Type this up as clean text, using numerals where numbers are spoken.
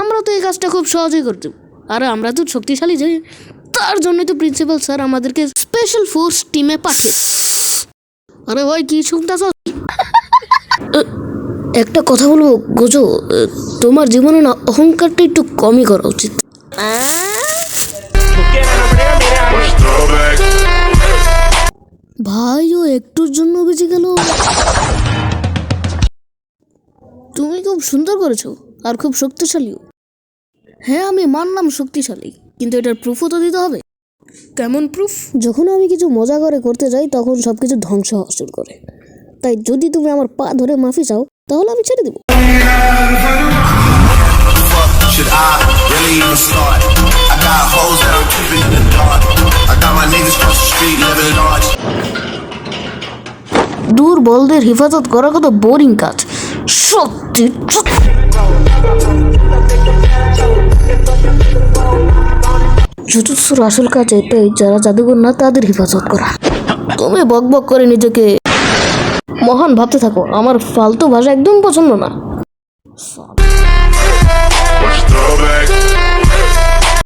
আমরা তো এই কাজটা খুব সহজেই করতে, আর আমরা তো শক্তিশালী যাই, তার জন্যই তো প্রিন্সিপাল স্যার আমাদেরকে স্পেশাল ফোর্স টিমে পাঠিয়ে। আরে ভাই কি শুনতেছ? একটা কথা বলবো গোজো, তোমার জীবনে না অহংকারটা একটু কমই করা উচিত। ভাই ও একটুর জন্য বেঁচে গেল। তুমি খুব সুন্দর করেছো আর খুব শক্তিশালীও। হ্যাঁ আমি মানলাম শক্তিশালী, কিন্তু এটার প্রুফও তো দিতে হবে। কেমন প্রুফ? যখন আমি কিছু মজা করে করতে যাই তখন সবকিছু ধ্বংস হওয়া শুরু করে। তাই যদি তুমি আমার পা ধরে মাফি চাও তাহলে আমি ছেড়ে দেবো। Should I really even start? I got hoes that I'm keeping in the dark. I got my niggas cross the street living large. দূর বলদের হেফাজত করা কত বোরিং কাজ। সত্যি জুজুৎসুর আসল কাজ এটাই, যারা জাদুঘর না তাদের হেফাজত করা। তুমি বক বক করে নিজেকে মহান ভাবতে থাকো, আমার ফালতু ভাষা একদম পছন্দ না।